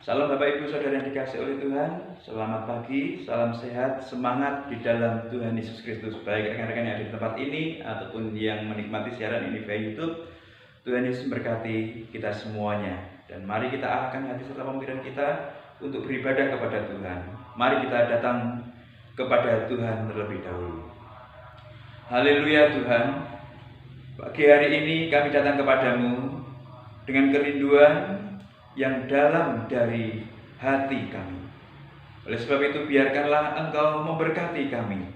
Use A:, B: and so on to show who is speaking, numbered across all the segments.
A: Salam Bapak Ibu Saudara yang dikasihi oleh Tuhan. Selamat pagi, salam sehat, semangat di dalam Tuhan Yesus Kristus. Baik rekan-rekan yang ada di tempat ini ataupun yang menikmati siaran ini via YouTube, Tuhan Yesus memberkati kita semuanya. Dan mari kita arahkan hati serta pemikiran kita untuk beribadah kepada Tuhan. Mari kita datang kepada Tuhan terlebih dahulu. Haleluya Tuhan. Pagi hari ini kami datang kepadamu dengan kerinduan yang dalam dari hati kami. Oleh sebab itu biarkanlah Engkau memberkati kami,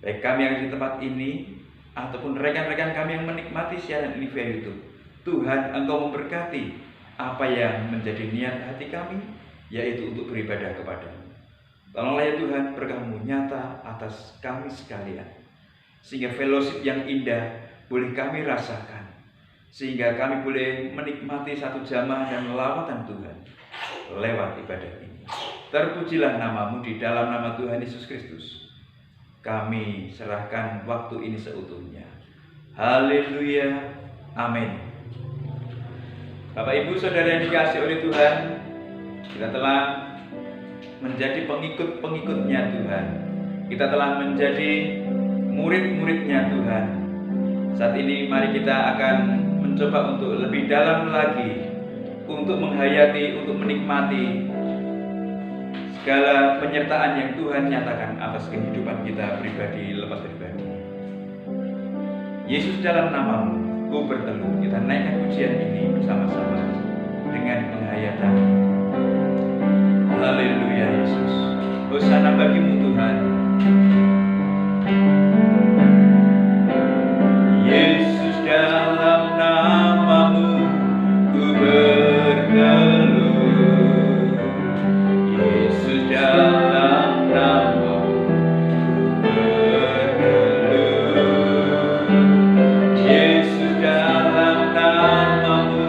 A: baik kami yang di tempat ini ataupun rekan-rekan kami yang menikmati siaran ini via YouTube. Tuhan, Engkau memberkati apa yang menjadi niat hati kami, yaitu untuk beribadah kepadamu. Tolonglah ya Tuhan, berkah-Mu nyata atas kami sekalian, sehingga fellowship yang indah boleh kami rasakan, sehingga kami boleh menikmati satu jamaah dan lawatan Tuhan lewat ibadah ini. Terpujilah nama-Mu di dalam nama Tuhan Yesus Kristus. Kami serahkan waktu ini seutuhnya. Haleluya. Amin. Bapak Ibu Saudara yang dikasihi oleh Tuhan, kita telah menjadi pengikut-pengikutnya Tuhan. Kita telah menjadi murid-muridnya Tuhan. Saat ini mari kita akan mencoba untuk lebih dalam lagi, untuk menghayati, untuk menikmati segala penyertaan yang Tuhan nyatakan atas kehidupan kita pribadi lepas pribadi. Yesus, dalam nama-Mu ku berteluh. Kita naikkan pujian ini bersama-sama dengan penghayatan. Haleluya Yesus. Hosana bagi-Mu Tuhan. Yesus, dalam nama-Mu ku berteluh. Yesus, dalam nama-Mu ku berteluh. Yesus, dalam nama-Mu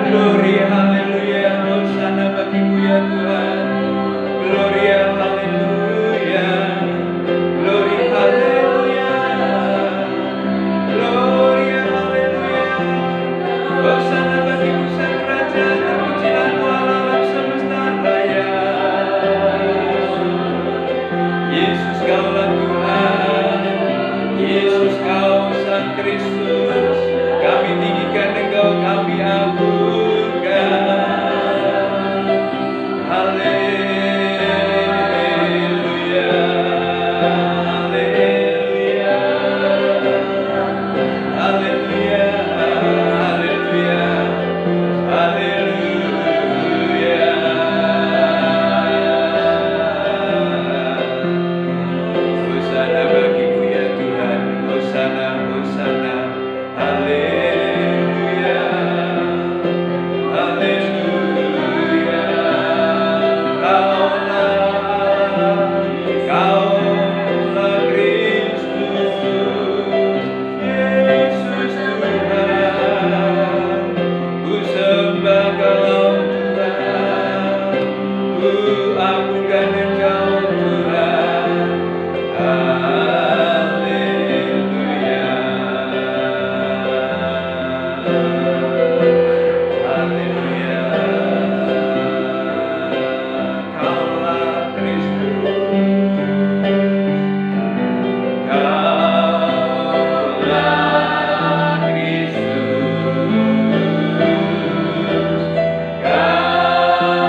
A: Gloria, haleluya. Hosana bagimu ya Tuhan. Gloria, haleluya. Gloria, haleluya. Gloria, haleluya. Hosana bagimu sang Raja, terpujilah Engkau Allah alam semesta raya. Yesus kaulah Tuhan, Yesus kau sang Kristus. Kami tinggikan Engkau, kami agungkan. Haleluya, haleluya, haleluya, haleluya, haleluya. Hosana bagimu ya Tuhan, hosana, hosana. Haleluya, haleluya. Kaulah Kristus, Yesus Tuhan. Ku sembah Kau Tuhan, ku agungkan Engkau Tuhan. Haleluya, haleluya. Kaulah Kristus, kaulah Kristus,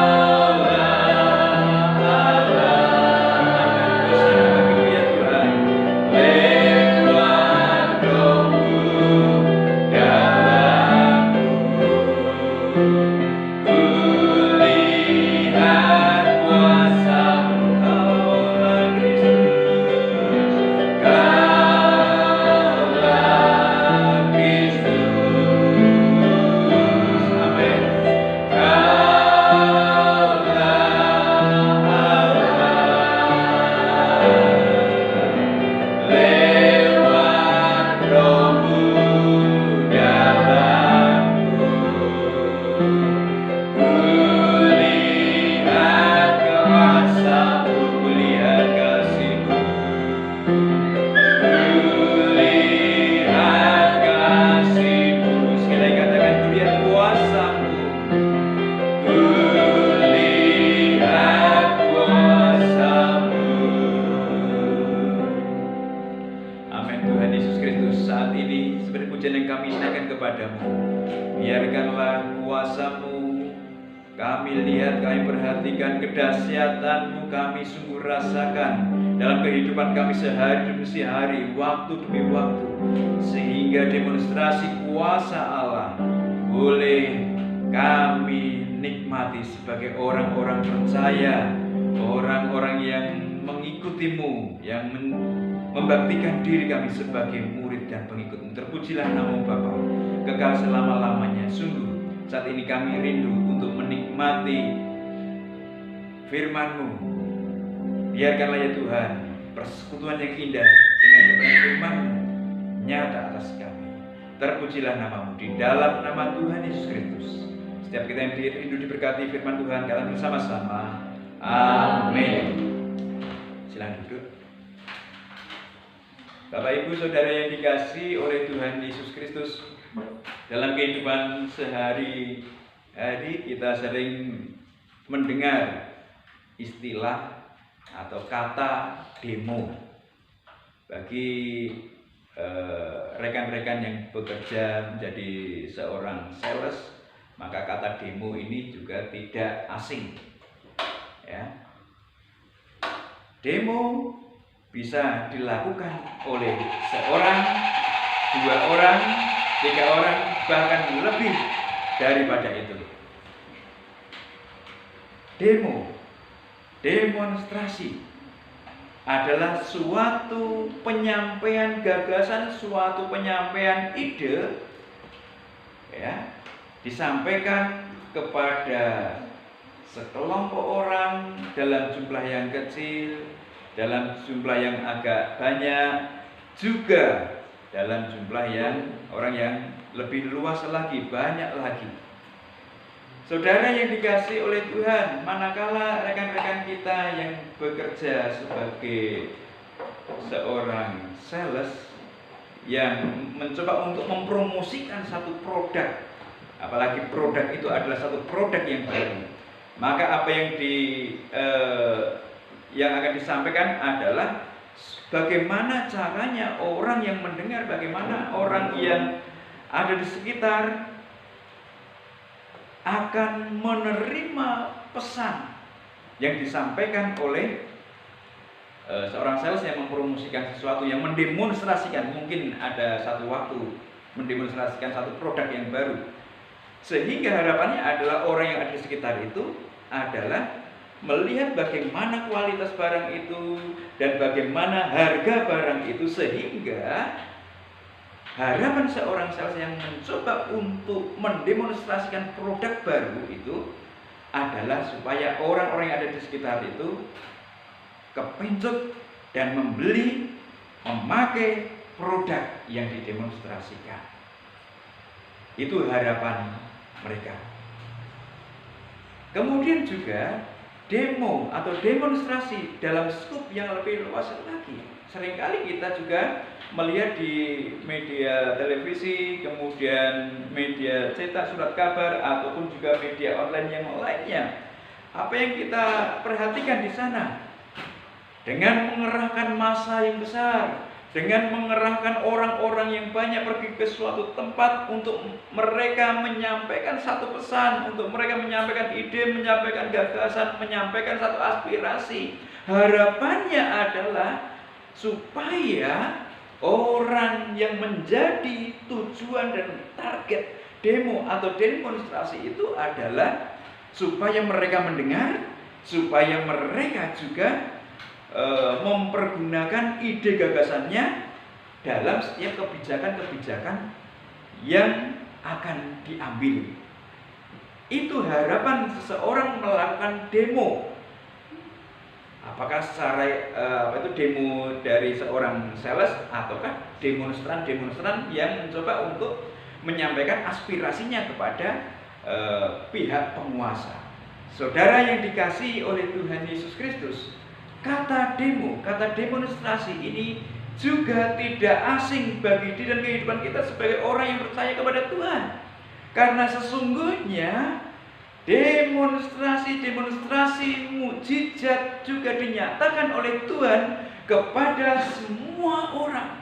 A: kaulah Allah. Hosana bagimu ya Tuhan. Lewat Roh-Mu dalamku, kulihat kuasa-Mu. Kaulah Kristus, kaulah Kristus. Amin. Kaulah Allah. Lewat Roh-Mu dalamku, kulihat kuasa-Mu, kulihat kasih-Mu, kulihat kasih-Mu. Sekali lagi katakan, kulihat kuasa-Mu, kulihat kuasa-Mu. Amin. Tuhan Yesus Kristus, saat ini seperti pujian yang kami naikkan kepadamu, biarkanlah kuasa-Mu kami lihat, kami perhatikan, kedahsyatan-Mu kami sungguh rasakan dalam kehidupan kami sehari demi sehari, waktu demi waktu, sehingga demonstrasi kuasa Allah boleh kami nikmati sebagai orang-orang percaya, orang-orang yang mengikuti-Mu, yang membaktikan diri kami sebagai murid dan pengikut-Mu. Terpujilah nama-Mu Bapa, kekal selama-lamanya. Sungguh saat ini kami rindu untuk menikmati firman-Mu. Biarkanlah ya Tuhan, persekutuan yang indah dengan kebenaran firman-Mu nyata atas kami. Terpujilah nama-Mu di dalam nama Tuhan Yesus Kristus. Setiap kita yang rindu diberkati firman Tuhan, kalian bersama-sama. Amin. Silakan duduk. Bapak Ibu Saudara yang dikasihi oleh Tuhan Yesus Kristus, dalam kehidupan sehari-hari kita sering mendengar istilah atau kata demo. Bagi rekan-rekan yang bekerja menjadi seorang sales, maka kata demo ini juga tidak asing. Ya. Demo bisa dilakukan oleh seorang, 2 orang, 3 orang, bahkan lebih daripada itu. Demonstrasi adalah suatu penyampaian gagasan, suatu penyampaian ide, ya, disampaikan kepada sekelompok orang dalam jumlah yang kecil, dalam jumlah yang agak banyak, juga dalam jumlah yang orang yang lebih luas lagi, banyak lagi. Saudara yang dikasihi oleh Tuhan, manakala rekan-rekan kita yang bekerja sebagai seorang sales yang mencoba untuk mempromosikan satu produk, apalagi produk itu adalah satu produk yang baru, maka apa yang akan disampaikan adalah bagaimana caranya orang yang mendengar, bagaimana orang yang ada di sekitar akan menerima pesan yang disampaikan oleh seorang sales yang mempromosikan sesuatu, yang mendemonstrasikan, mungkin ada satu waktu mendemonstrasikan satu produk yang baru, sehingga harapannya adalah orang yang ada di sekitar itu adalah melihat bagaimana kualitas barang itu dan bagaimana harga barang itu, sehingga harapan seorang sales yang mencoba untuk mendemonstrasikan produk baru itu adalah supaya orang-orang yang ada di sekitar itu kepincut dan membeli, memakai produk yang didemonstrasikan. Itu harapan mereka. Kemudian juga demo atau demonstrasi dalam skup yang lebih luas lagi. Seringkali kita juga melihat di media televisi, kemudian media cetak, surat kabar, ataupun juga media online yang lainnya. Apa yang kita perhatikan di sana? Dengan mengerahkan massa yang besar, dengan mengerahkan orang-orang yang banyak pergi ke suatu tempat untuk mereka menyampaikan satu pesan, untuk mereka menyampaikan ide, menyampaikan gagasan, menyampaikan satu aspirasi. Harapannya adalah supaya orang yang menjadi tujuan dan target demo atau demonstrasi itu adalah supaya mereka mendengar, supaya mereka juga mempergunakan ide gagasannya dalam setiap kebijakan-kebijakan yang akan diambil. Itu harapan seseorang melakukan demo. Apakah secara demo dari seorang sales ataukah demonstran yang mencoba untuk menyampaikan aspirasinya kepada pihak penguasa. Saudara yang dikasihi oleh Tuhan Yesus Kristus, kata demo, kata demonstrasi ini juga tidak asing bagi diri dan kehidupan kita sebagai orang yang percaya kepada Tuhan. Karena sesungguhnya demonstrasi mukjizat juga dinyatakan oleh Tuhan kepada semua orang.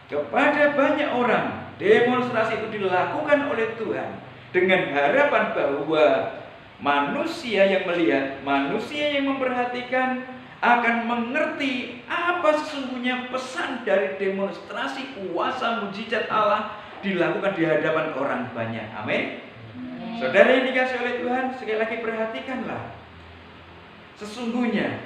A: Kepada banyak orang, demonstrasi itu dilakukan oleh Tuhan dengan harapan bahwa manusia yang melihat, manusia yang memperhatikan akan mengerti apa sesungguhnya pesan dari demonstrasi kuasa mukjizat Allah dilakukan di hadapan orang banyak. Amin. Saudara yang dikasihi oleh Tuhan, sekali lagi perhatikanlah. Sesungguhnya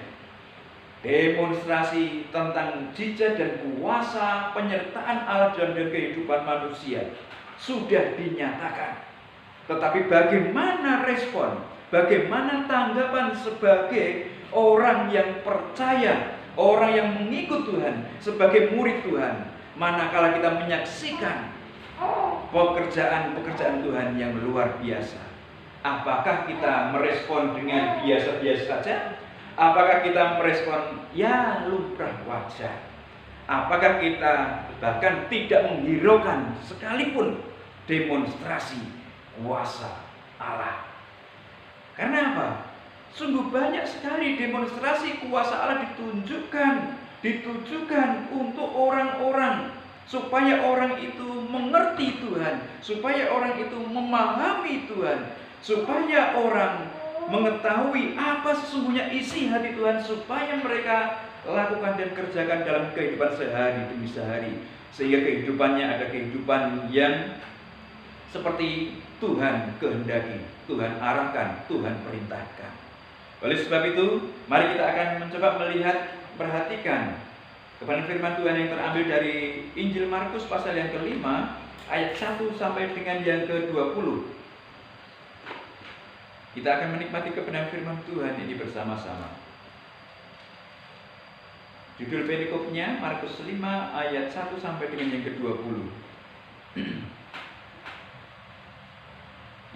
A: demonstrasi tentang mukjizat dan kuasa penyertaan Allah dalam kehidupan manusia sudah dinyatakan. Tetapi bagaimana respon, bagaimana tanggapan sebagai orang yang percaya, orang yang mengikut Tuhan, sebagai murid Tuhan, manakala kita menyaksikan pekerjaan Tuhan yang luar biasa? Apakah kita merespon dengan biasa-biasa saja? Apakah kita merespon ya lumrah wajar? Apakah kita bahkan tidak menghiraukan sekalipun demonstrasi kuasa Allah? Karena apa? Sungguh banyak sekali demonstrasi kuasa Allah ditujukan untuk orang-orang, supaya orang itu mengerti Tuhan, supaya orang itu memahami Tuhan, supaya orang mengetahui apa sesungguhnya isi hati Tuhan, supaya mereka lakukan dan kerjakan dalam kehidupan sehari demi sehari, sehingga kehidupannya ada kehidupan yang seperti Tuhan kehendaki, Tuhan arahkan, Tuhan perintahkan. Oleh sebab itu, mari kita akan mencoba melihat, perhatikan kepada firman Tuhan yang terambil dari Injil Markus pasal yang ke-5 ayat 1 sampai dengan yang ke-20. Kita akan menikmati kebenaran firman Tuhan ini bersama-sama. Judul perikopnya Markus 5 ayat 1 sampai dengan yang ke-20.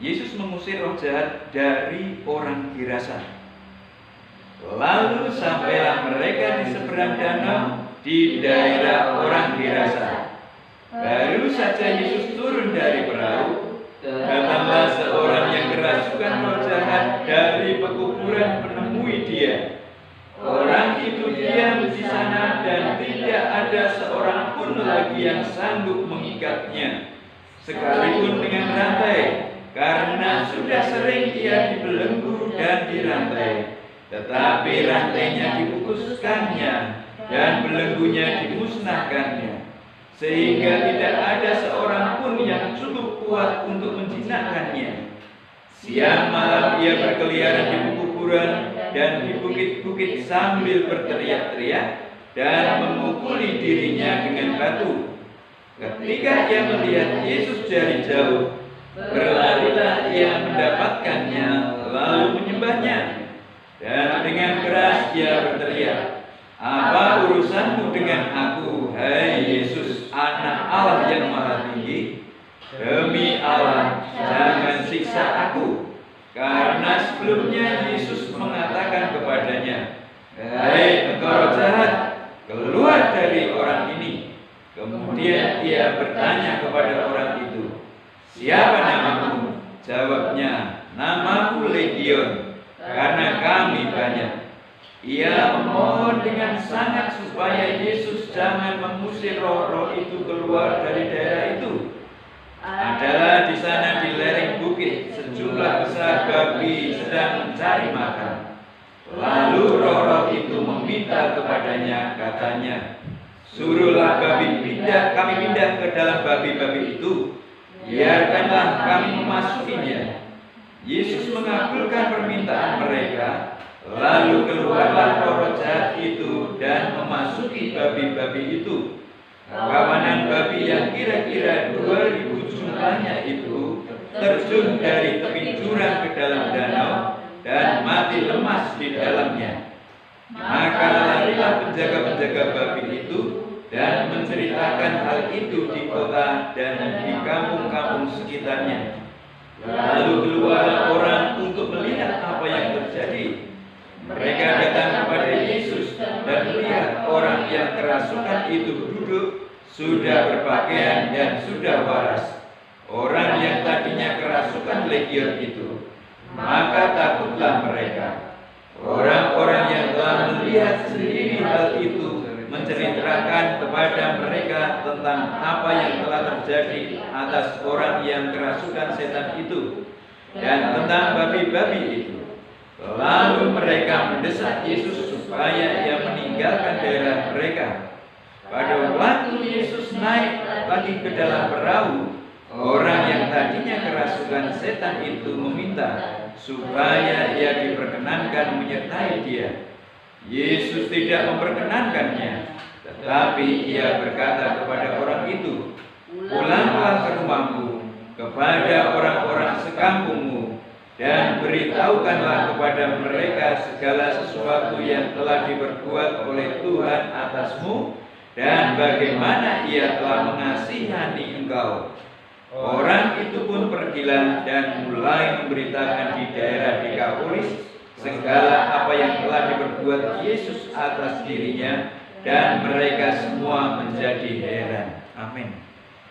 A: Yesus mengusir roh jahat dari orang Gerasa. Lalu sampailah mereka di seberang danau di daerah orang Gerasa. Baru saja Yesus turun dari perahu, datanglah seorang yang kerasukan roh jahat dari pekuburan menemui dia. Orang itu diam di sana dan tidak ada seorang pun lagi yang sanggup mengikatnya, sekalipun dengan rantai, karena sudah sering ia dibelenggu dan dirantai. Tetapi rantainya diputuskannya dan belenggunya dimusnahkannya, sehingga tidak ada seorang pun yang cukup kuat untuk menjinakkannya. Siang malam ia berkeliaran di kuburan dan di bukit-bukit sambil berteriak-teriak dan memukuli dirinya dengan batu. Ketika ia melihat Yesus dari jauh, berlarilah ia mendapatkannya lalu menyembahnya. Dan dengan keras ia berteriak, "Apa urusanmu dengan aku, hai Yesus, Anak Allah yang Maha Tinggi? Demi Allah, jangan siksa aku." Karena sebelumnya Yesus mengatakan kepadanya, "Hai engkau roh jahat, keluar dari orang ini." Kemudian ia bertanya kepada orang itu, "Siapa namamu?" Jawabnya, "Namaku Legion, karena kami banyak." Ia memohon dengan sangat supaya Yesus jangan mengusir roh-roh itu keluar dari daerah itu. Adalah di sana di lereng bukit sejumlah besar babi sedang mencari makan. Lalu roh-roh itu meminta kepadanya, katanya, "Suruhlah kami pindah ke dalam babi-babi itu. Biarkanlah kami memasukinya." Yesus mengabulkan permintaan mereka. Lalu keluarlah roh jahat itu dan memasuki babi-babi itu. Kawanan babi yang kira-kira 2000 jumlahnya itu terjun dari tepi jurang ke dalam danau dan mati lemas di dalamnya. Maka larilah penjaga-penjaga babi itu dan menceritakan hal itu di kota dan di kampung-kampung sekitarnya. Lalu keluarlah orang untuk melihat apa yang terjadi. Mereka datang kepada Yesus dan melihat orang yang kerasukan itu duduk, sudah berpakaian dan sudah waras, orang yang tadinya kerasukan legion itu. Maka takutlah mereka. Orang-orang yang telah melihat sendiri hal itu menceritakan kepada mereka tentang apa yang telah terjadi atas orang yang kerasukan setan itu dan tentang babi-babi itu. Lalu mereka mendesak Yesus supaya ia meninggalkan daerah mereka. Pada waktu Yesus naik lagi ke dalam perahu, orang yang tadinya kerasukan setan itu meminta supaya ia diperkenankan menyertai dia. Yesus tidak memperkenankannya, tetapi ia berkata kepada orang itu, "Pulanglah ke rumahmu, kepada orang-orang sekampungmu, dan beritahukanlah kepada mereka segala sesuatu yang telah diperbuat oleh Tuhan atasmu dan bagaimana ia telah mengasihani engkau." Orang itu pun pergilah dan mulai memberitakan di daerah Dekapolis segala apa yang telah diperbuat Yesus atas dirinya, dan mereka semua menjadi heran. Amin.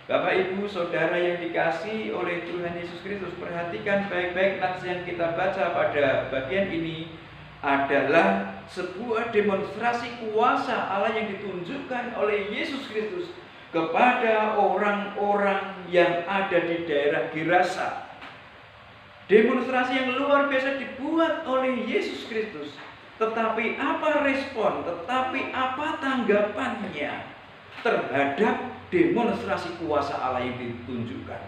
A: Bapak, Ibu, Saudara yang dikasihi oleh Tuhan Yesus Kristus, perhatikan baik-baik nats yang kita baca pada bagian ini adalah sebuah demonstrasi kuasa Allah yang ditunjukkan oleh Yesus Kristus kepada orang-orang yang ada di daerah Gerasa. Demonstrasi yang luar biasa dibuat oleh Yesus Kristus. Tetapi apa respon, tetapi apa tanggapannya terhadap demonstrasi kuasa Allah yang ditunjukkan?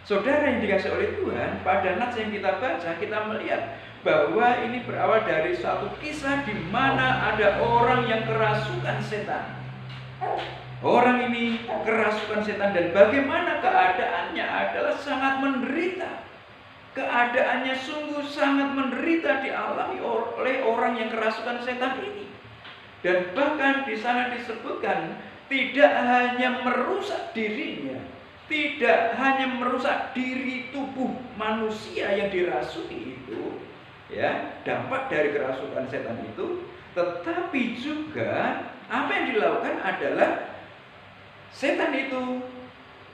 A: Saudara yang dikasihi oleh Tuhan, pada nats yang kita baca, kita melihat bahwa ini berawal dari suatu kisah di mana ada orang yang kerasukan setan. Orang ini kerasukan setan dan bagaimana keadaannya adalah sangat menderita. Keadaannya sungguh sangat menderita dialami oleh orang yang kerasukan setan ini. Dan bahkan di sana disebutkan tidak hanya merusak dirinya, tidak hanya merusak diri tubuh manusia yang dirasuki itu, ya, dampak dari kerasukan setan itu, tetapi juga apa yang dilakukan adalah setan itu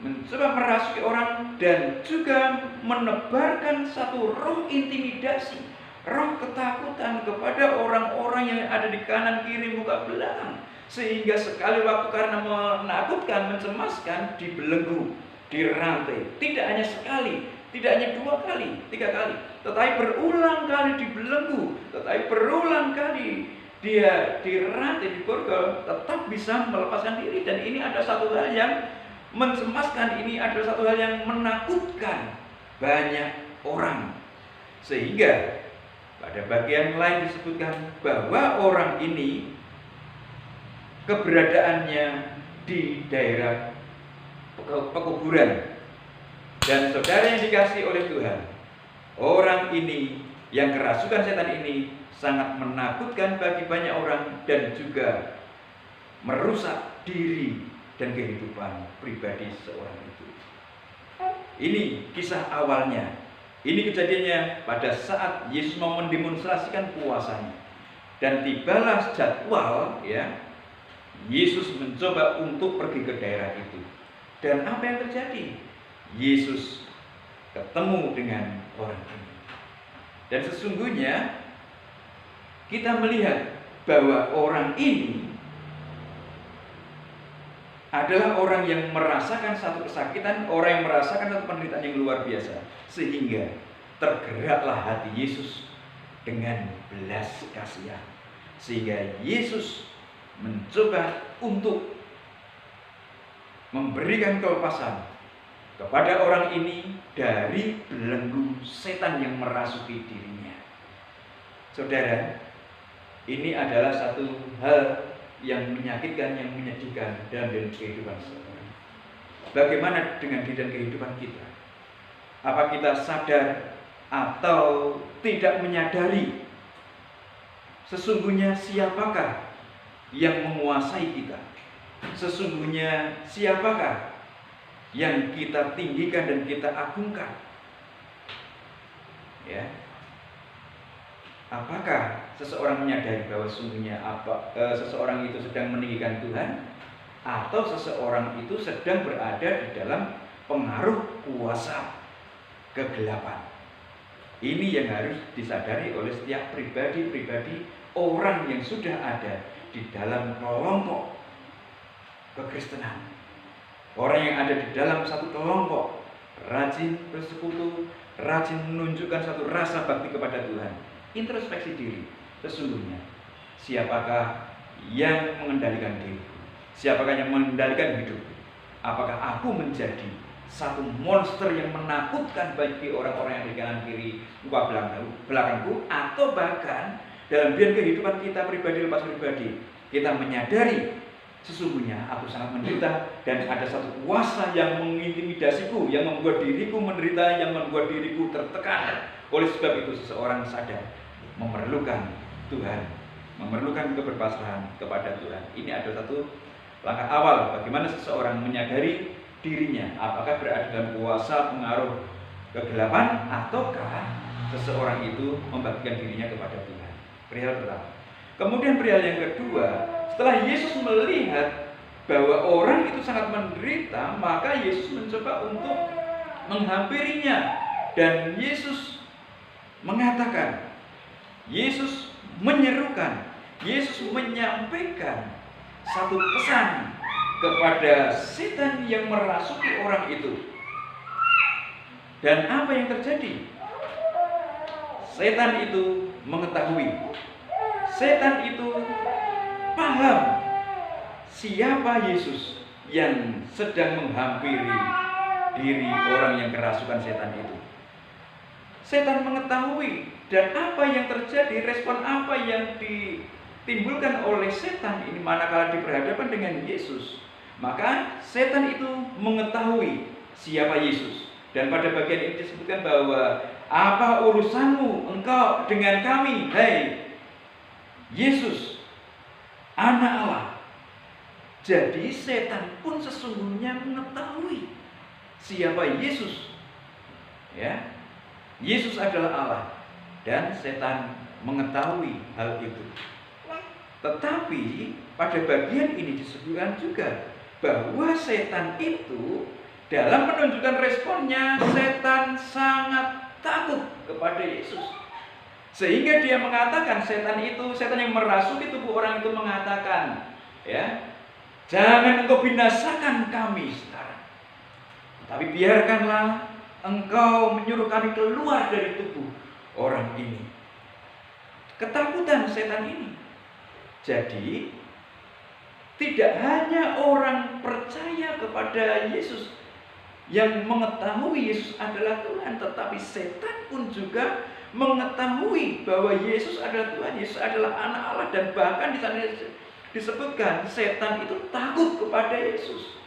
A: mencoba merasuki orang dan juga menebarkan satu roh intimidasi, roh ketakutan kepada orang-orang yang ada di kanan kiri muka belakang, sehingga sekali waktu karena menakutkan, mencemaskan, dibelenggu, dirantai. Tidak hanya sekali, tidak hanya 2 kali, 3 kali, tetapi berulang kali dibelenggu, tetapi berulang kali dia dirantai, diborgol, tetap bisa melepaskan diri. Dan ini ada satu hal yang mencemaskan, ini adalah satu hal yang menakutkan banyak orang, sehingga pada bagian lain disebutkan bahwa orang ini keberadaannya di daerah pekuburan. Dan saudara yang dikasihi oleh Tuhan, orang ini yang kerasukan setan ini sangat menakutkan bagi banyak orang dan juga merusak diri dan kehidupan pribadi seorang itu. Ini kisah awalnya. Ini kejadiannya pada saat Yesus mau mendemonstrasikan kuasanya. Dan tibalah jadwal, ya, Yesus mencoba untuk pergi ke daerah itu. Dan apa yang terjadi? Yesus ketemu dengan orang ini. Dan sesungguhnya kita melihat bahwa orang ini adalah orang yang merasakan satu kesakitan, orang yang merasakan satu penderitaan yang luar biasa, sehingga tergeraklah hati Yesus dengan belas kasihan, sehingga Yesus mencoba untuk memberikan kelepasan kepada orang ini dari belenggu setan yang merasuki dirinya. Saudara, ini adalah satu hal yang menyakitkan, yang menyedihkan dalam kehidupan seorang. Bagaimana dengan diri dan kehidupan kita? Apa kita sadar atau tidak menyadari sesungguhnya siapakah yang menguasai kita? Sesungguhnya siapakah yang kita tinggikan dan kita agungkan? Ya. Apakah seseorang menyadari bahwa sesungguhnya seseorang itu sedang meninggikan Tuhan, atau seseorang itu sedang berada di dalam pengaruh kuasa kegelapan? Ini yang harus disadari oleh setiap pribadi-pribadi orang yang sudah ada di dalam kelompok kekristenan. Orang yang ada di dalam satu kelompok, rajin bersekutu, rajin menunjukkan satu rasa bakti kepada Tuhan. Introspeksi diri, sesungguhnya siapakah yang mengendalikan diriku? Siapakah yang mengendalikan hidupku? Apakah aku menjadi satu monster yang menakutkan bagi orang-orang yang di kanan kiri muka belakangku, atau bahkan dalam kehidupan kita pribadi lepas pribadi, kita menyadari sesungguhnya aku sangat menderita dan ada satu kuasa yang mengintimidasiku, yang membuat diriku menderita, yang membuat diriku tertekan. Oleh sebab itu seseorang sadar memerlukan Tuhan, memerlukan keberpasrahan kepada Tuhan. Ini adalah satu langkah awal bagaimana seseorang menyadari dirinya, apakah berada dalam kuasa pengaruh kegelapan ataukah seseorang itu membagikan dirinya kepada Tuhan. Perihal pertama. Kemudian perihal yang kedua, setelah Yesus melihat bahwa orang itu sangat menderita, maka Yesus mencoba untuk menghampirinya. Dan Yesus mengatakan, Yesus menyerukan, Yesus menyampaikan satu pesan kepada setan yang merasuki orang itu. Dan apa yang terjadi? Setan itu mengetahui, setan itu paham siapa Yesus yang sedang menghampiri diri orang yang kerasukan setan itu. Setan mengetahui, dan apa yang terjadi, respon apa yang ditimbulkan oleh setan ini manakala diberhadapan dengan Yesus. Maka setan itu mengetahui siapa Yesus. Dan pada bagian ini disebutkan bahwa apa urusanmu engkau dengan kami, hai Yesus, Anak Allah. Jadi setan pun sesungguhnya mengetahui siapa Yesus. Ya, Yesus adalah Allah dan setan mengetahui hal itu. Tetapi pada bagian ini disebutkan juga bahwa setan itu dalam menunjukkan responnya, setan sangat takut kepada Yesus. Sehingga dia mengatakan, setan yang merasuki tubuh orang itu mengatakan, ya, jangan engkau binasakan kami sekarang, tapi biarkanlah engkau menyuruh kami keluar dari tubuh orang ini. Ketakutan setan ini. Jadi tidak hanya orang percaya kepada Yesus yang mengetahui Yesus adalah Tuhan, tetapi setan pun juga mengetahui bahwa Yesus adalah Tuhan, Yesus adalah anak Allah, dan bahkan di sana disebutkan setan itu takut kepada Yesus.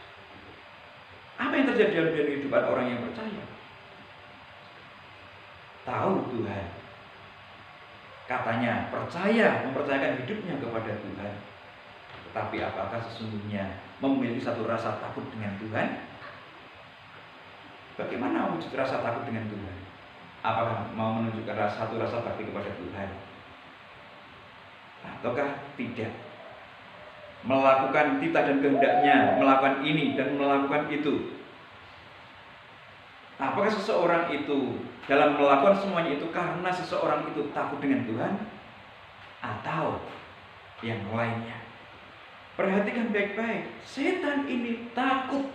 A: Apa yang terjadi dalam kehidupan orang yang percaya? Tahu Tuhan, katanya mempercayakan hidupnya kepada Tuhan, tetapi apakah sesungguhnya memiliki satu rasa takut dengan Tuhan? Bagaimana wujud rasa takut dengan Tuhan? Apakah mau menunjukkan satu rasa bakti kepada Tuhan? Ataukah tidak? Melakukan titah dan kehendaknya, melakukan ini dan melakukan itu. Apakah seseorang itu dalam melakukan semuanya itu karena seseorang itu takut dengan Tuhan? Atau yang lainnya? Perhatikan baik-baik, setan ini takut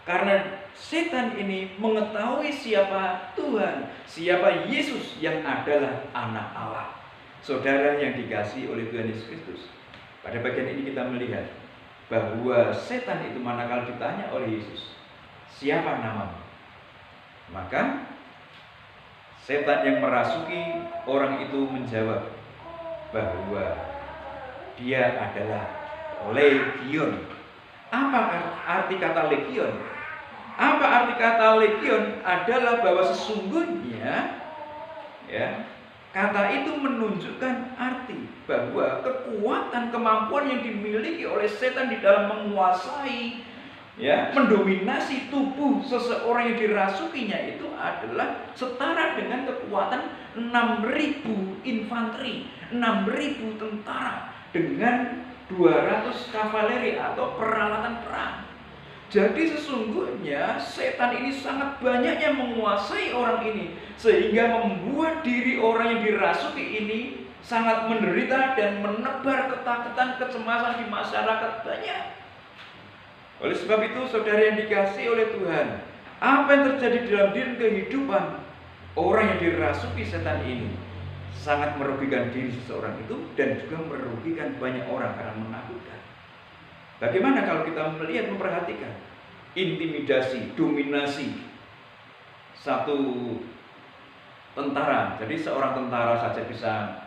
A: karena setan ini mengetahui siapa Tuhan, siapa Yesus yang adalah anak Allah. Saudara yang dikasihi oleh Tuhan Yesus Kristus, pada bagian ini kita melihat bahwa setan itu manakala ditanya oleh Yesus, siapa namamu? Maka setan yang merasuki orang itu menjawab bahwa dia adalah Legion. Apa arti kata Legion? Apa arti kata legion? Adalah bahwa sesungguhnya, ya, kata itu menunjukkan arti bahwa kekuatan, kemampuan yang dimiliki oleh setan di dalam menguasai, ya, mendominasi tubuh seseorang yang dirasukinya itu adalah setara dengan kekuatan 6.000 infanteri, 6.000 tentara dengan 200 kavaleri atau peralatan perang. Jadi sesungguhnya setan ini sangat banyaknya menguasai orang ini, sehingga membuat diri orang yang dirasuki ini sangat menderita dan menebar ketakutan, kecemasan di masyarakat banyak. Oleh sebab itu, saudara yang dikasihi oleh Tuhan, apa yang terjadi dalam diri kehidupan orang yang dirasuki setan ini sangat merugikan diri seseorang itu dan juga merugikan banyak orang karena menakutkan. Bagaimana kalau kita melihat, memperhatikan intimidasi, dominasi satu tentara. Jadi seorang tentara saja bisa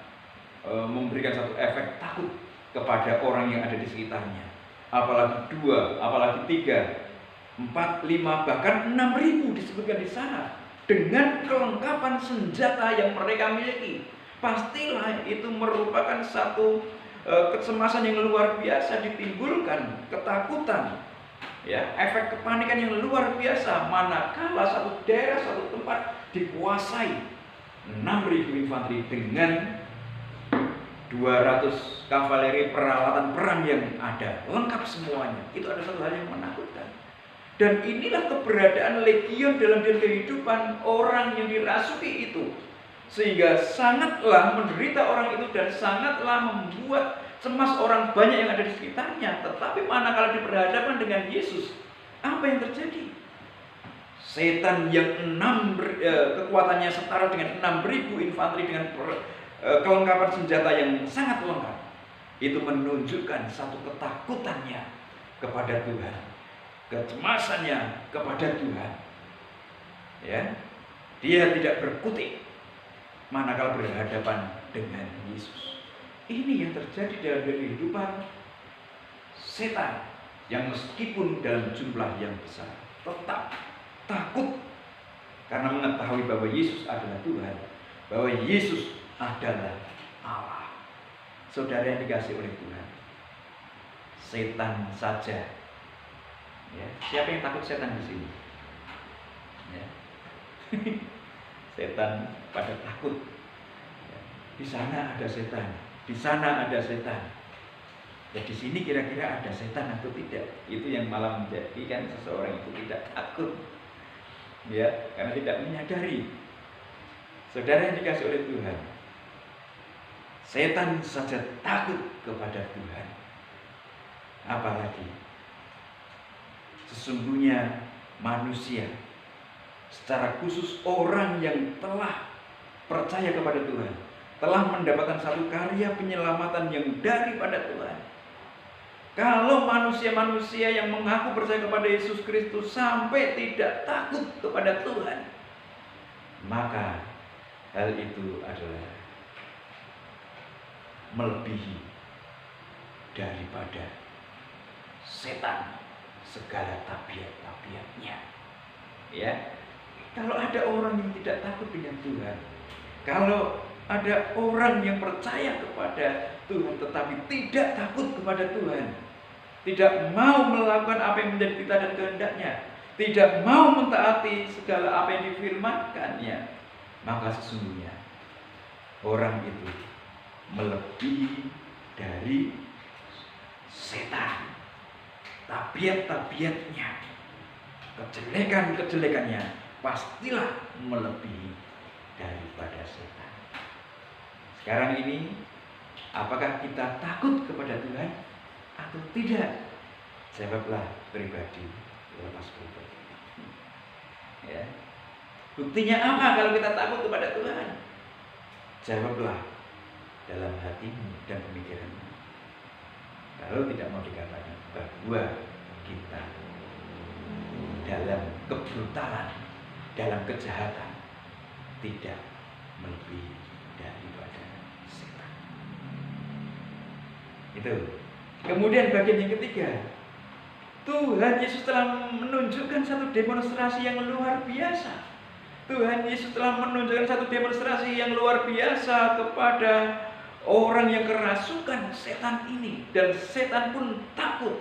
A: memberikan satu efek takut kepada orang yang ada di sekitarnya. Apalagi 2, apalagi 3, 4, 5, bahkan 6.000 disebutkan di sana dengan kelengkapan senjata yang mereka miliki. Pastilah itu merupakan satu kecemasan yang luar biasa ditimbulkan, ketakutan, ya, efek kepanikan yang luar biasa manakala satu daerah, satu tempat dikuasai 6.000 infanteri dengan 200 kavaleri, peralatan perang yang ada, lengkap semuanya. Itu adalah satu hal yang menakutkan. Dan inilah keberadaan legion dalam kehidupan orang yang dirasuki itu, sehingga sangatlah menderita orang itu dan sangatlah membuat cemas orang banyak yang ada di sekitarnya. Tetapi manakala diperhadapkan dengan Yesus, apa yang terjadi? Setan yang kekuatannya setara dengan 6.000 infanteri dengan kelengkapan senjata yang sangat lengkap, itu menunjukkan satu ketakutannya kepada Tuhan, kecemasannya kepada Tuhan. Ya, dia tidak berkutik manakala berhadapan dengan Yesus. Ini yang terjadi dalam kehidupan setan yang meskipun dalam jumlah yang besar tetap takut karena mengetahui bahwa Yesus adalah Tuhan, bahwa Yesus adalah Allah. Saudara yang dikasihi oleh Tuhan, setan saja, ya, siapa yang takut setan di sini? Setan pada takut. Di sana ada setan, di sana ada setan. Ya di sini kira-kira ada setan atau tidak? Itu yang malah menjadikan seseorang itu tidak takut. Ya, karena tidak menyadari. Saudara yang dikasih oleh Tuhan, setan saja takut kepada Tuhan. Apalagi sesungguhnya manusia, secara khusus orang yang telah percaya kepada Tuhan, telah mendapatkan satu karya penyelamatan yang daripada Tuhan. Kalau manusia-manusia yang mengaku percaya kepada Yesus Kristus sampai tidak takut kepada Tuhan, maka hal itu adalah melebihi daripada setan segala tabiat-tabiatnya. Ya, kalau ada orang yang tidak takut dengan Tuhan, kalau ada orang yang percaya kepada Tuhan tetapi tidak takut kepada Tuhan, tidak mau melakukan apa yang menjadi titah dan kehendaknya, tidak mau mentaati segala apa yang difirmankannya, maka sesungguhnya orang itu melebihi dari setan. Tabiat-tabiatnya, kejelekan-kejelekannya pastilah melebihi daripada setan. Sekarang ini, apakah kita takut kepada Tuhan atau tidak? Jawablah pribadi lepas pulpit. Ya. Buktinya apa kalau kita takut kepada Tuhan? Jawablah dalam hatimu dan pemikiranmu. Kalau tidak mau dikatakan bahwa kita dalam kebrutalan, dalam kejahatan tidak melebihi daripada setan. Itu. Kemudian bagian yang ketiga, Tuhan Yesus telah menunjukkan satu demonstrasi yang luar biasa. Tuhan Yesus telah menunjukkan satu demonstrasi yang luar biasa kepada orang yang kerasukan setan ini, dan setan pun takut.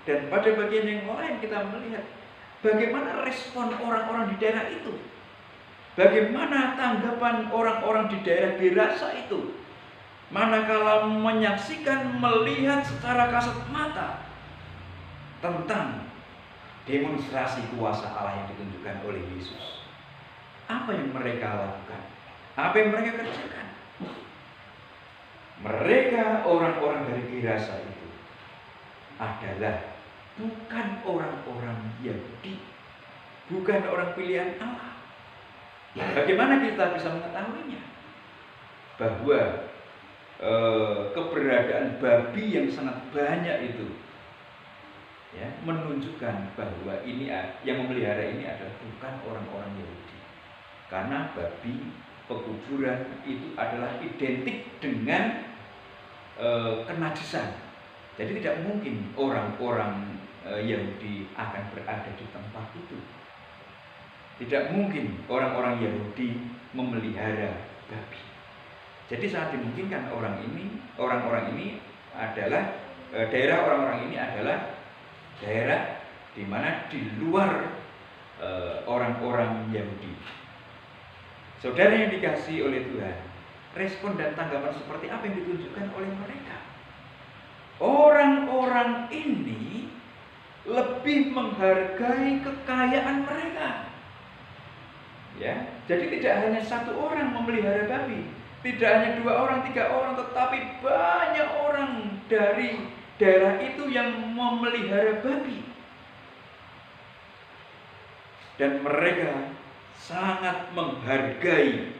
A: Dan pada bagian yang lain kita melihat bagaimana respon orang-orang di daerah itu, bagaimana tanggapan orang-orang di daerah Gerasa itu, manakala menyaksikan, melihat secara kasat mata tentang demonstrasi kuasa Allah yang ditunjukkan oleh Yesus. Apa yang mereka lakukan? Apa yang mereka kerjakan? Mereka orang-orang dari Gerasa itu adalah bukan orang-orang Yahudi, bukan orang pilihan Allah. Bagaimana kita bisa mengetahuinya? Bahwa keberadaan babi yang sangat banyak itu, ya, menunjukkan bahwa ini yang memelihara ini adalah bukan orang-orang Yahudi. Karena babi pekuburan itu adalah identik dengan kenajisan. Jadi tidak mungkin orang-orang Yahudi akan berada di tempat itu. Tidak mungkin orang-orang Yahudi memelihara babi. Jadi sangat dimungkinkan orang-orang ini adalah daerah orang-orang ini adalah daerah di mana di luar orang-orang Yahudi. Saudara yang dikasihi oleh Tuhan, respon dan tanggapan seperti apa yang ditunjukkan oleh mereka? Orang-orang ini lebih menghargai kekayaan mereka. Ya, jadi tidak hanya satu orang memelihara babi, tidak hanya 2 orang, 3 orang, tetapi banyak orang dari daerah itu yang memelihara babi. Dan mereka sangat menghargai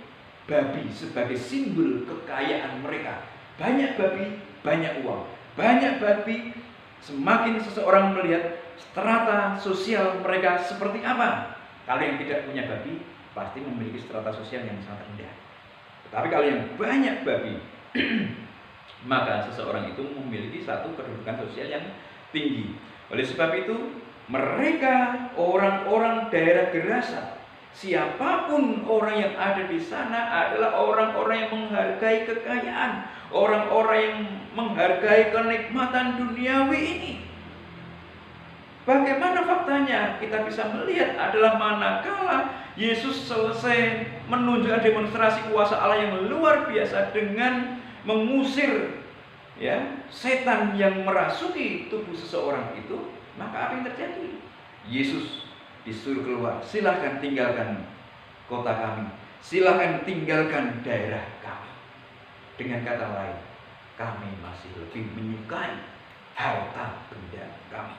A: babi sebagai simbol kekayaan mereka. Banyak babi, banyak uang. Banyak babi, semakin seseorang melihat strata sosial mereka seperti apa. Kalau yang tidak punya babi, pasti memiliki strata sosial yang sangat rendah. Tetapi kalau yang banyak babi, maka seseorang itu memiliki satu kedudukan sosial yang tinggi. Oleh sebab itu, mereka orang-orang daerah Gerasa, siapapun orang yang ada di sana adalah orang-orang yang menghargai kekayaan, orang-orang yang menghargai kenikmatan duniawi ini. Bagaimana faktanya? Kita bisa melihat adalah manakala Yesus selesai menunjukkan demonstrasi kuasa Allah yang luar biasa dengan mengusir setan yang merasuki tubuh seseorang itu. Maka apa yang terjadi? Yesus disuruh keluar, silahkan tinggalkan kota kami, silahkan tinggalkan daerah kami. Dengan kata lain, kami masih lebih menyukai harta benda kami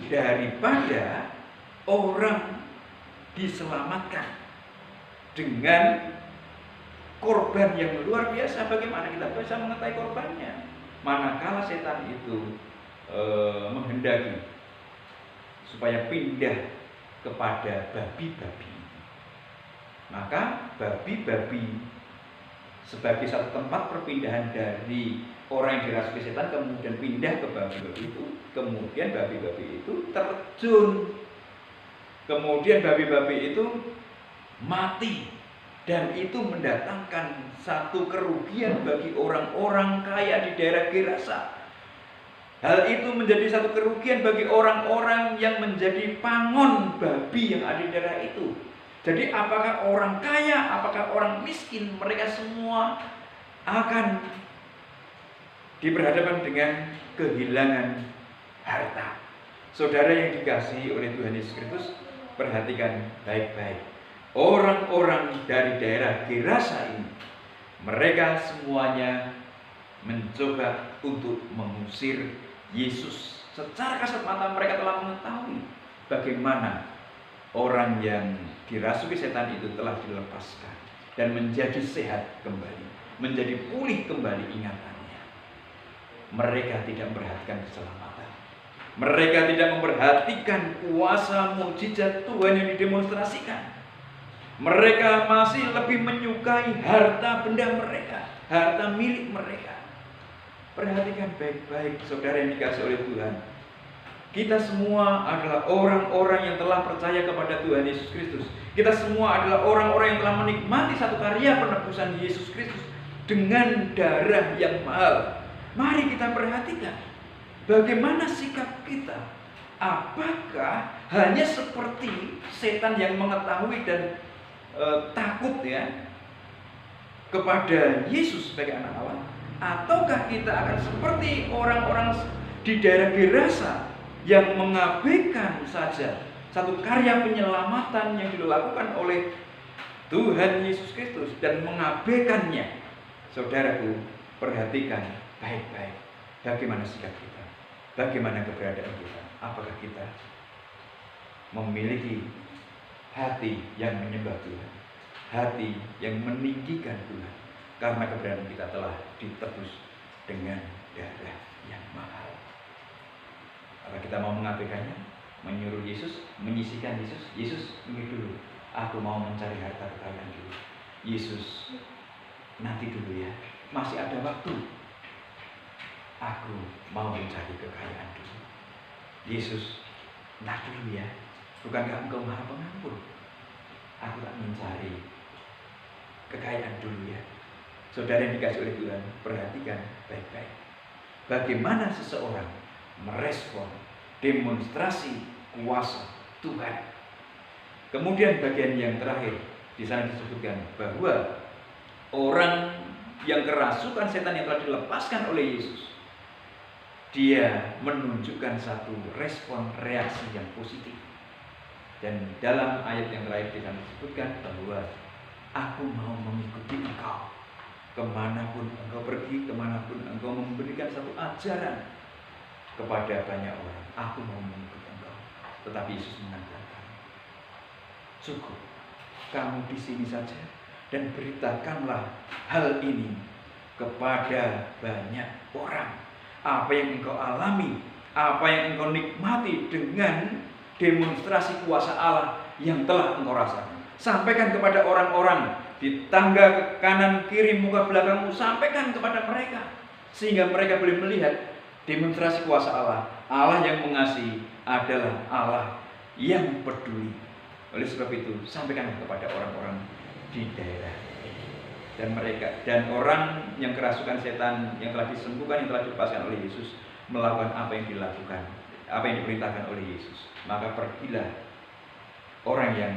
A: daripada orang diselamatkan dengan korban yang luar biasa. Bagaimana kita bisa mengetahui korbannya? Manakala setan itu menghendaki supaya pindah kepada babi-babi, maka babi-babi sebagai satu tempat perpindahan dari orang yang dirasuki setan kemudian pindah ke babi-babi itu, kemudian babi-babi itu terjun, kemudian babi-babi itu mati, dan itu mendatangkan satu kerugian bagi orang-orang kaya di daerah Gerasa. Hal itu menjadi satu kerugian bagi orang-orang yang menjadi pangon babi yang ada di daerah itu. Jadi apakah orang kaya, apakah orang miskin, mereka semua akan diperhadapkan dengan kehilangan harta. Saudara yang dikasihi oleh Tuhan Yesus Kristus, perhatikan baik-baik. Orang-orang dari daerah Gerasa ini, mereka semuanya mencoba untuk mengusir Yesus. Secara kasat mata mereka telah mengetahui bagaimana orang yang dirasuki setan itu telah dilepaskan dan menjadi sehat kembali, menjadi pulih kembali ingatannya. Mereka tidak memperhatikan keselamatan. Mereka tidak memperhatikan kuasa mukjizat Tuhan yang didemonstrasikan. Mereka masih lebih menyukai harta benda mereka, harta milik mereka. Perhatikan baik-baik saudara yang dikasihi oleh Tuhan. Kita semua adalah orang-orang yang telah percaya kepada Tuhan Yesus Kristus. Kita semua adalah orang-orang yang telah menikmati satu karya penebusan Yesus Kristus dengan darah yang mahal. Mari kita perhatikan bagaimana sikap kita. Apakah hanya seperti setan yang mengetahui dan takut kepada Yesus sebagai anak Allah? Ataukah kita akan seperti orang-orang di daerah Gerasa yang mengabaikan saja satu karya penyelamatan yang dilakukan oleh Tuhan Yesus Kristus dan mengabaikannya? Saudaraku, perhatikan baik-baik bagaimana sikap kita, bagaimana keberadaan kita. Apakah kita memiliki hati yang menyembah Tuhan, hati yang meninggikan Tuhan, karena keberadaan kita telah ditebus dengan darah yang mahal. Apa kita mau mengabaikannya? Menyuruh Yesus, menyisihkan Yesus? Yesus, ini dulu, aku mau mencari harta kekayaan dulu. Yesus, nanti dulu ya, masih ada waktu. Aku mau mencari kekayaan dulu. Yesus, nanti dulu ya, bukankah engkau maha pengampun? Aku tak mencari kekayaan dulu ya. Saudara yang dikasih oleh Tuhan, perhatikan baik-baik bagaimana seseorang merespon demonstrasi kuasa Tuhan. Kemudian bagian yang terakhir di sana disebutkan bahwa orang yang kerasukan setan yang telah dilepaskan oleh Yesus, dia menunjukkan satu respon reaksi yang positif. Dan dalam ayat yang terakhir di sana disebutkan bahwa aku mau mengikuti engkau kemanapun engkau pergi, kemanapun engkau memberikan satu ajaran kepada banyak orang. Aku mau mengikuti engkau. Tetapi Yesus mengatakan, cukup, kamu di sini saja dan beritakanlah hal ini kepada banyak orang. Apa yang engkau alami, apa yang engkau nikmati dengan demonstrasi kuasa Allah yang telah engkau rasakan, sampaikan kepada orang-orang di tangga kanan kiri muka belakangmu, sampaikan kepada mereka sehingga mereka boleh melihat demonstrasi kuasa Allah. Allah yang mengasihi adalah Allah yang peduli. Oleh sebab itu, sampaikan kepada orang-orang di daerah ini. Dan orang yang kerasukan setan yang telah disembuhkan, yang telah dilepaskan oleh Yesus, melakukan apa yang dilakukan, apa yang diperintahkan oleh Yesus. Maka pergilah orang yang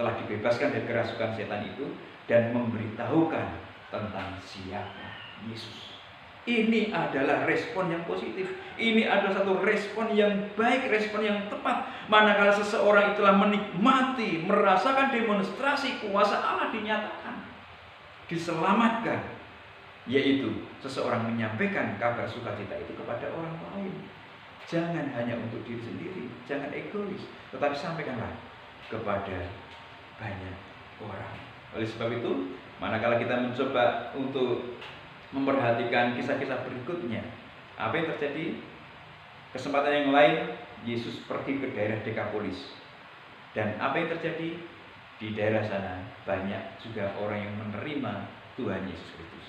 A: telah dibebaskan dari kerasukan setan itu dan memberitahukan tentang siapa Yesus. Ini adalah respon yang positif. Ini adalah satu respon yang baik, respon yang tepat. Manakala seseorang itulah menikmati, merasakan demonstrasi kuasa Allah dinyatakan, diselamatkan, yaitu seseorang menyampaikan kabar sukacita itu kepada orang lain. Jangan hanya untuk diri sendiri, jangan egois, tetapi sampaikanlah kepada banyak orang. Oleh sebab itu, manakala kita mencoba untuk memperhatikan kisah-kisah berikutnya, apa yang terjadi? Kesempatan yang lain, Yesus pergi ke daerah Dekapolis. Dan apa yang terjadi? Di daerah sana banyak juga orang yang menerima Tuhan Yesus Kristus.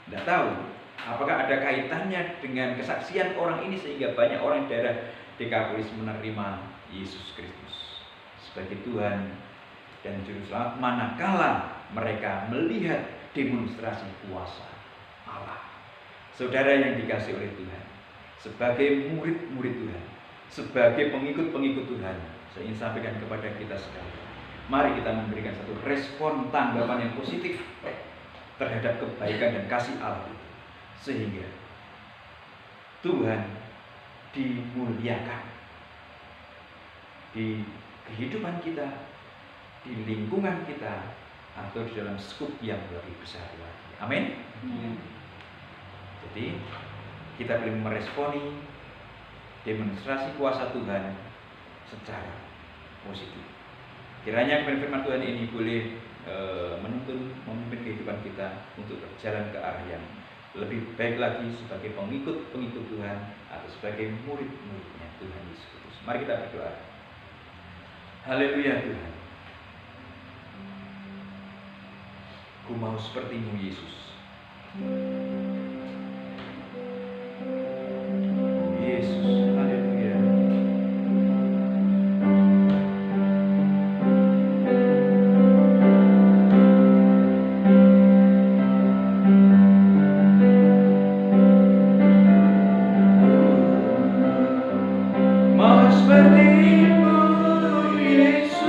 A: Tidak tahu apakah ada kaitannya dengan kesaksian orang ini sehingga banyak orang di daerah Dekapolis menerima Yesus Kristus sebagai Tuhan dan Juru Selamat, manakala mereka melihat demonstrasi kuasa Allah. Saudara yang dikasihi oleh Tuhan, sebagai murid-murid Tuhan, sebagai pengikut-pengikut Tuhan, saya ingin sampaikan kepada kita sekalian, mari kita memberikan satu respon tanggapan yang positif terhadap kebaikan dan kasih Allah itu, sehingga Tuhan dimuliakan di kehidupan kita, di lingkungan kita, atau di dalam skup yang lebih besar lagi. Amin. Jadi kita boleh meresponi demonstrasi kuasa Tuhan secara positif. Kiranya firman Tuhan ini boleh menuntun, memimpin kehidupan kita untuk berjalan ke arah yang lebih baik lagi sebagai pengikut-pengikut Tuhan atau sebagai murid-muridnya Tuhan Yesus Kristus. Mari kita berdoa. Haleluya Tuhan. Ku mau seperti-Mu Yesus. Yesus, haleluya. Mau seperti-Mu Yesus.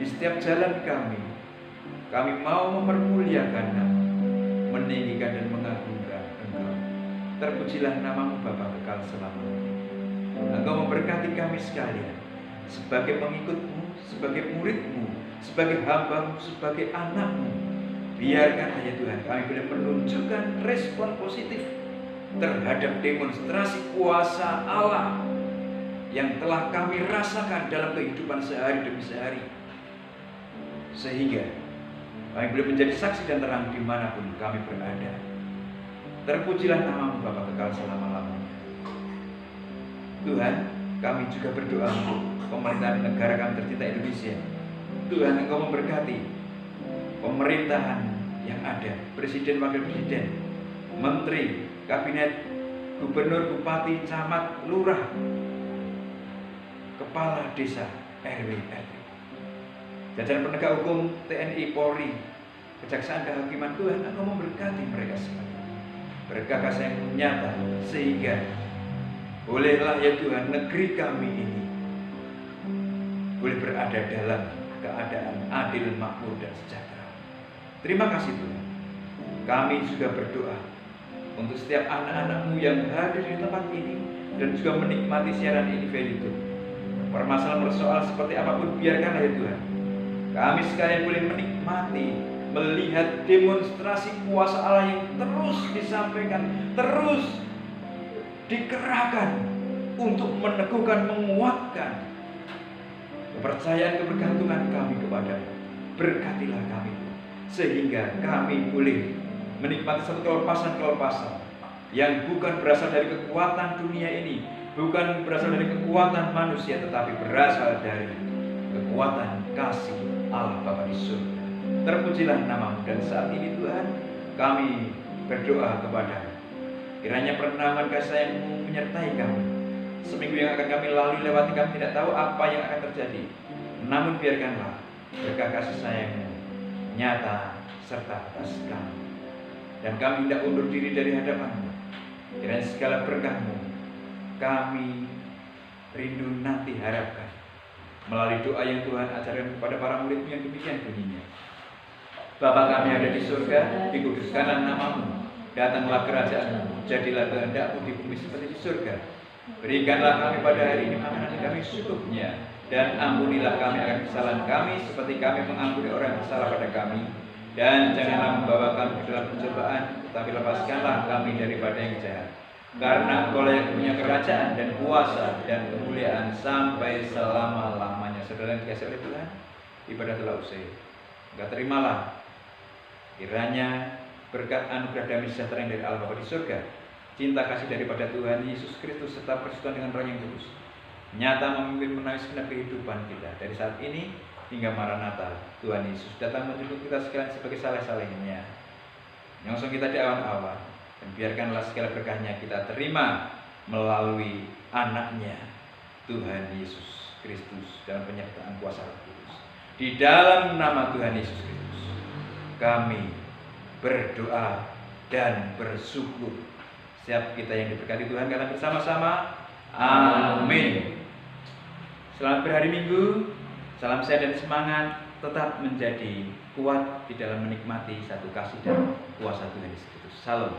A: Di setiap jalan kami mau mempermuliakan nama, meninggikan dan mengagungkan Engkau. Terpujilah nama-Mu Bapa kekal selamanya. Engkau memberkati kami sekalian sebagai pengikut-Mu, sebagai murid-Mu, sebagai hamba-Mu, sebagai anak-Mu. Biarkan ya Tuhan kami boleh menunjukkan respon positif terhadap demonstrasi kuasa Allah yang telah kami rasakan dalam kehidupan sehari demi sehari, sehingga kami boleh menjadi saksi dan terang dimanapun kami berada. Terpujilah nama-Mu Bapa kekal selama-lamanya. Tuhan, kami juga berdoa untuk pemerintahan negara kami tercinta Indonesia. Tuhan, Engkau memberkati pemerintahan yang ada, presiden, wakil presiden, menteri, kabinet, gubernur, bupati, camat, lurah, kepala desa, RW, RT, jajaran penegak hukum, TNI, Polri, kejaksaan, kehakiman. Tuhan, Engkau memberkati mereka semua. Berkah kasih yang nyata, sehingga bolehlah ya Tuhan negeri kami ini boleh berada dalam keadaan adil, makmur, dan sejahtera. Terima kasih Tuhan. Kami juga berdoa untuk setiap anak-anak-Mu yang hadir di tempat ini dan juga menikmati siaran ini via YouTube. Permasalahan seperti apapun, biarkanlah ya Tuhan Kami sekalian boleh menikmati, melihat demonstrasi kuasa Allah yang terus disampaikan, terus dikerahkan untuk meneguhkan, menguatkan kepercayaan, kebergantungan kami kepadamu. Berkatilah kami, sehingga kami boleh menikmati satu kelepasan-kelepasan yang bukan berasal dari kekuatan dunia ini, bukan berasal dari kekuatan manusia, tetapi berasal dari kekuatan kasih Allah Bapa di surga. Terpujilah namamu. Dan saat ini Tuhan, kami berdoa kepadamu, kiranya pertolongan kasih sayang-Mu menyertai kami. Seminggu yang akan kami lalui lewati, kami tidak tahu apa yang akan terjadi, namun biarkanlah berkah kasih sayang-Mu nyata serta atas kami, dan kami tidak undur diri dari hadapan-Mu. Kiranya segala berkah-Mu kami rindu nanti harapkan melalui doa yang Tuhan ajarkan kepada para murid yang demikian bunyinya. Bapa kami ada di surga, dikuduskanlah namamu, datanglah kerajaan-Mu, jadilah kehendak-Mu di bumi seperti di surga. Berikanlah kami pada hari ini makanan kami secukupnya, dan ampunilah kami akan kesalahan kami seperti kami mengampuni orang yang bersalah pada kami. Dan janganlah membawa kami ke dalam pencobaan, tetapi lepaskanlah kami daripada yang jahat. Karena Engkau yang punya kerajaan dan kuasa dan kemuliaan sampai selama-lamanya. Saudara yang dikasihi oleh Tuhan, ibadah telah usai. Maka terimalah kiranya berkat anugerah damai sejahtera yang dari Allah Bapa di surga, cinta kasih daripada Tuhan Yesus Kristus, serta persekutuan dengan Roh yang kudus nyata memimpin menawi segenap kehidupan kita dari saat ini hingga Maranatha. Tuhan Yesus datang menjemput kita sekalian sebagai saleh-salehnya, nyongsong kita di awan-awan, dan biarkanlah segala berkahnya kita terima melalui anaknya Tuhan Yesus Kristus dalam penyertaan kuasa Roh Kudus. Di dalam nama Tuhan Yesus Kristus kami berdoa dan bersyukur. Siap kita yang diberkati Tuhan karena bersama-sama. Amin. Selamat berhari Minggu. Salam sehat dan semangat. Tetap menjadi kuat di dalam menikmati satu kasih dan kuasa Tuhan Yesus Kristus. Salam.